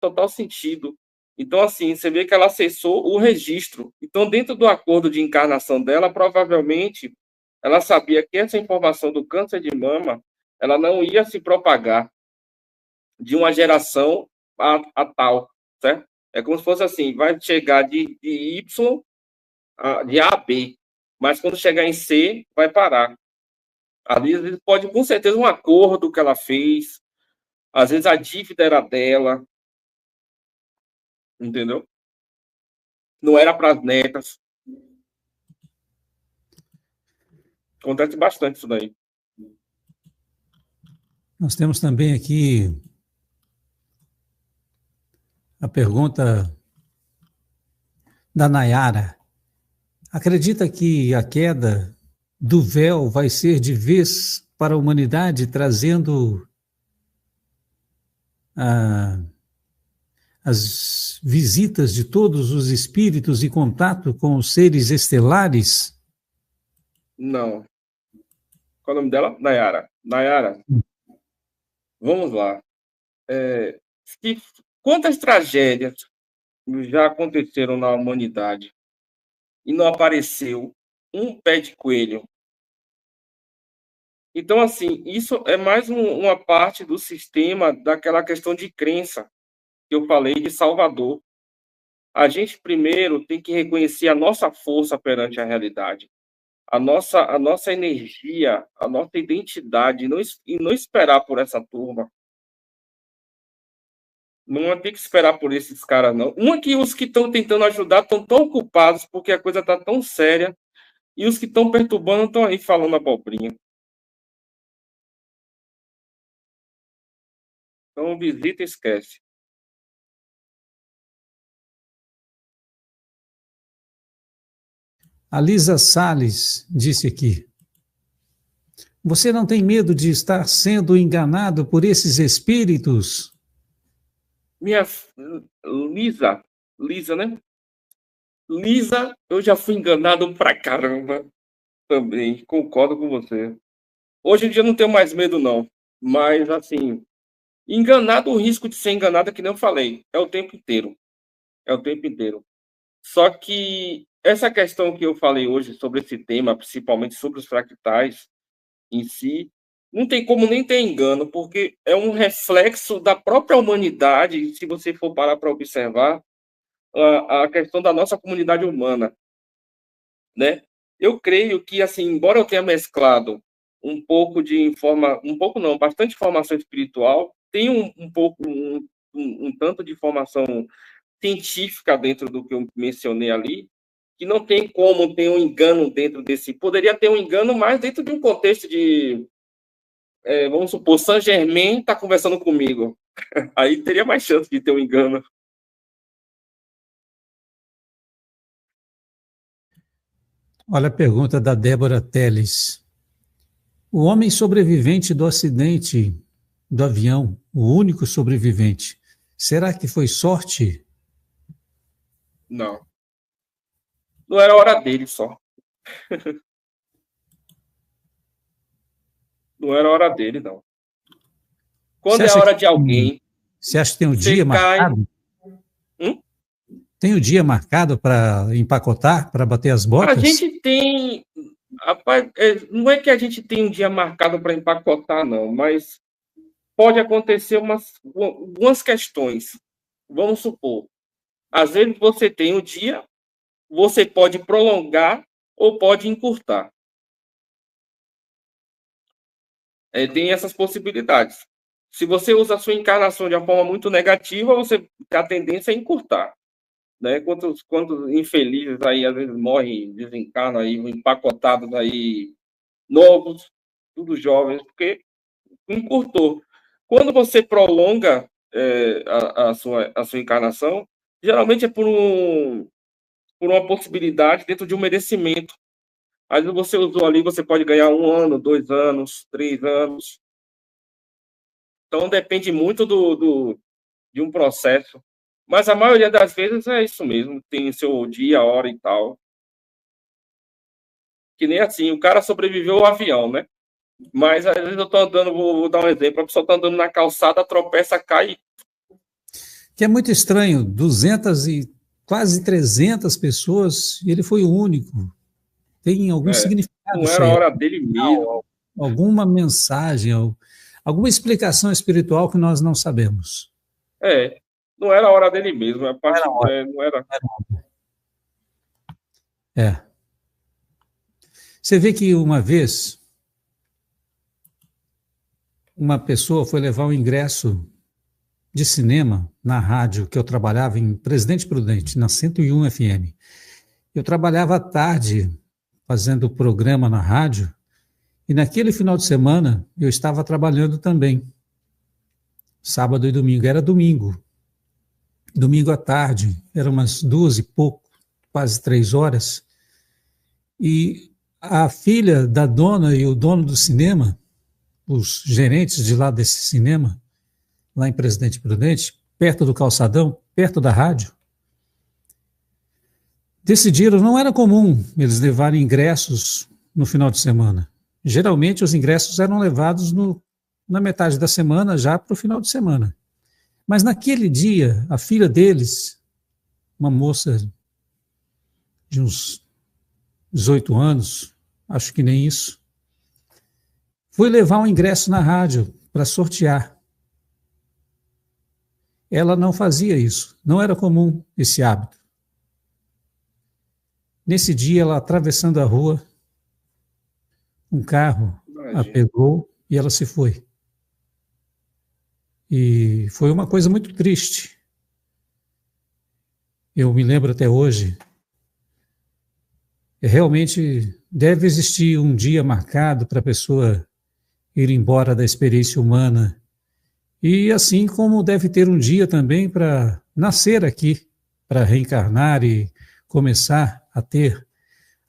total sentido. Então, assim, você vê que ela acessou o registro. Então, dentro do acordo de encarnação dela, provavelmente, ela sabia que essa informação do câncer de mama, ela não ia se propagar de uma geração a tal, certo? É como se fosse assim, vai chegar de Y, de A a B, mas quando chegar em C, vai parar. Às vezes pode, com certeza, um acordo que ela fez, às vezes a dívida era dela, entendeu? Não era para as netas. Acontece bastante isso daí. Nós temos também aqui a pergunta da Nayara. Acredita que a queda do véu vai ser de vez para a humanidade, trazendo as visitas de todos os espíritos e contato com os seres estelares? Não. Qual é o nome dela? Nayara. Nayara, vamos lá. Quantas tragédias já aconteceram na humanidade e não apareceu um pé de coelho? Então, assim, isso é mais uma parte do sistema daquela questão de crença que eu falei de Salvador. A gente primeiro tem que reconhecer a nossa força perante a realidade, a nossa energia, a nossa identidade, e não esperar por essa turma. Não tem que esperar por esses caras, não. Uma que os que estão tentando ajudar estão tão ocupados porque a coisa está tão séria e os que estão perturbando estão aí falando abobrinha. Então, visita e esquece. A Lisa Salles disse aqui: você não tem medo de estar sendo enganado por esses espíritos? Minha Lisa, né? Lisa, eu já fui enganado pra caramba também, concordo com você. Hoje em dia eu não tenho mais medo, não. Mas, assim, enganado, o risco de ser enganado, é que nem eu falei, é o tempo inteiro. É o tempo inteiro. Só que essa questão que eu falei hoje sobre esse tema, principalmente sobre os fractais em si, não tem como nem ter engano, porque é um reflexo da própria humanidade, se você for parar para observar, a questão da nossa comunidade humana, né? Eu creio que, assim, embora eu tenha mesclado um pouco um pouco não, bastante informação espiritual, tem um pouco, um tanto de informação científica dentro do que eu mencionei ali, que não tem como ter um engano dentro desse. Poderia ter um engano, mas dentro de um contexto de, vamos supor, Saint Germain está conversando comigo. Aí teria mais chance de ter um engano. Olha a pergunta da Débora Teles. O homem sobrevivente do acidente do avião, o único sobrevivente, será que foi sorte? Não. Não era hora dele só. Não era hora dele, não. Quando é hora de alguém, você acha que tem um você dia cai. marcado? Tem o dia marcado para empacotar, para bater as botas? A gente tem. Rapaz, não é que a gente tem um dia marcado para empacotar, não, mas pode acontecer algumas questões. Vamos supor, às vezes você tem um dia, você pode prolongar ou pode encurtar. Tem essas possibilidades. Se você usa a sua encarnação de uma forma muito negativa, a tendência é encurtar. Né? Quantos infelizes aí às vezes morrem, desencarnam aí, empacotados aí, novos, tudo jovens, porque encurtou. Quando você prolonga a sua encarnação, geralmente é por uma possibilidade dentro de um merecimento. Às vezes você usou ali, você pode ganhar 1 ano, 2 anos, 3 anos. Então depende muito de um processo. Mas a maioria das vezes é isso mesmo, tem seu dia, hora e tal. Que nem assim, o cara sobreviveu ao avião, né? Mas às vezes eu tô andando, vou dar um exemplo, a pessoa tá andando na calçada, tropeça, cai. Que é muito estranho, 200 e quase 300 pessoas, e ele foi o único. Tem algum significado Não isso era a aí? hora dele mesmo. Alguma mensagem, alguma explicação espiritual que nós não sabemos. Não era a hora dele mesmo. A Não parte, era hora. não era. É. Você vê que uma vez uma pessoa foi levar um ingresso de cinema na rádio que eu trabalhava em Presidente Prudente, na 101 FM. Eu trabalhava à tarde fazendo o programa na rádio e naquele final de semana eu estava trabalhando também. Sábado e domingo. Era domingo. Domingo à tarde, eram umas 2 e pouco, quase 3 horas. E a filha da dona e o dono do cinema, os gerentes de lá desse cinema, lá em Presidente Prudente, perto do calçadão, perto da rádio, decidiram, não era comum eles levarem ingressos no final de semana. Geralmente os ingressos eram levados na metade da semana, já para o final de semana. Mas naquele dia, a filha deles, uma moça de uns 18 anos, acho que nem isso, foi levar um ingresso na rádio para sortear. Ela não fazia isso, não era comum esse hábito. Nesse dia, ela atravessando a rua, um carro a pegou e ela se foi. E foi uma coisa muito triste. Eu me lembro até hoje. Realmente deve existir um dia marcado para a pessoa ir embora da experiência humana. E assim como deve ter um dia também para nascer aqui, para reencarnar e começar a ter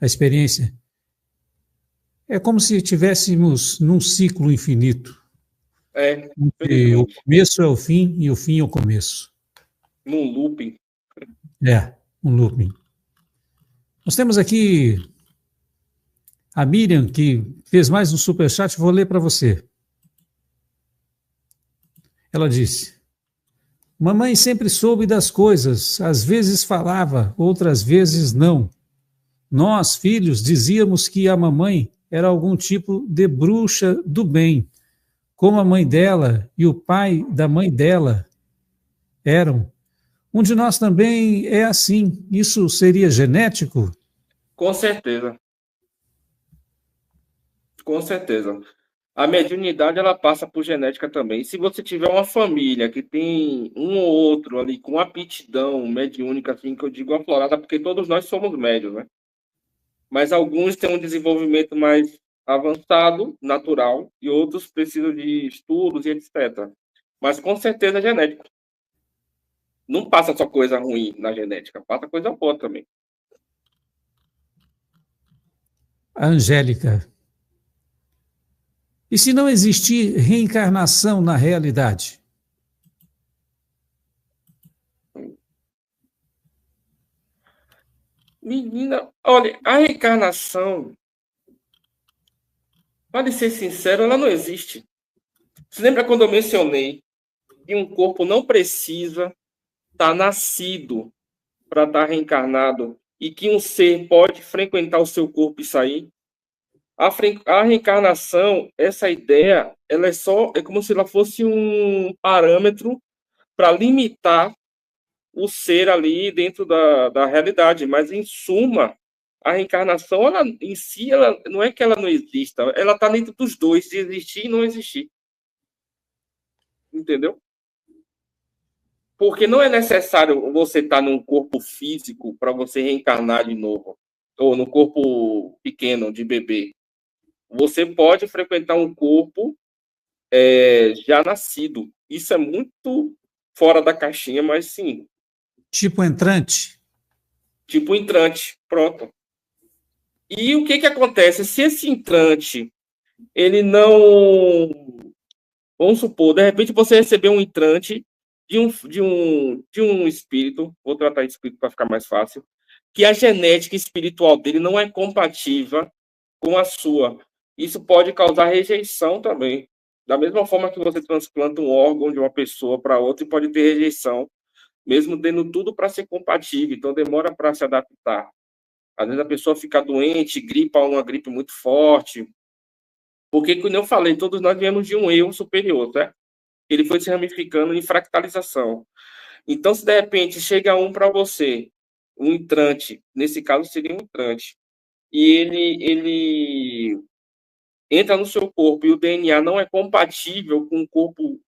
a experiência. É como se estivéssemos num ciclo infinito. E o começo é o fim e o fim é o começo. Num looping. Um looping. Nós temos aqui a Miriam, que fez mais um superchat, vou ler para você. Ela disse: mamãe sempre soube das coisas, às vezes falava, outras vezes não. Nós, filhos, dizíamos que a mamãe era algum tipo de bruxa do bem, como a mãe dela e o pai da mãe dela eram. Um de nós também é assim. Isso seria genético? Com certeza. Com certeza. A mediunidade, ela passa por genética também. Se você tiver uma família que tem um ou outro ali com aptidão mediúnica, assim, que eu digo aflorada, porque todos nós somos médios, né? Mas alguns têm um desenvolvimento mais avançado, natural, e outros precisam de estudos e etc. Mas com certeza é genético. Não passa só coisa ruim na genética, passa coisa boa também. A Angélica. E se não existir reencarnação na realidade? Menina, olha, a reencarnação, para ser sincero, ela não existe. Você lembra quando eu mencionei que um corpo não precisa estar nascido para estar reencarnado e que um ser pode frequentar o seu corpo e sair? A reencarnação, essa ideia, ela é como se ela fosse um parâmetro para limitar o ser ali dentro da realidade, mas em suma, a reencarnação, ela em si, ela não é que ela não exista, ela está dentro dos dois, de existir e não existir. Entendeu? Porque não é necessário você estar num corpo físico para você reencarnar de novo, ou no corpo pequeno de bebê. Você pode frequentar um corpo já nascido. Isso é muito fora da caixinha, mas sim. Tipo entrante? Tipo entrante, pronto. E o que acontece? Se esse entrante, ele não... Vamos supor, de repente você recebeu um entrante de um espírito, vou tratar de espírito para ficar mais fácil, que a genética espiritual dele não é compatível com a sua. Isso pode causar rejeição também. Da mesma forma que você transplanta um órgão de uma pessoa para outra e pode ter rejeição. mesmo tendo tudo para ser compatível, então demora para se adaptar. Às vezes a pessoa fica doente, gripa uma gripe muito forte, porque, como eu falei, todos nós viemos de um eu superior, certo? Ele foi se ramificando em fractalização. Então, se de repente chega um para você, um entrante, nesse caso seria um entrante, e ele entra no seu corpo e o DNA não é compatível com o corpo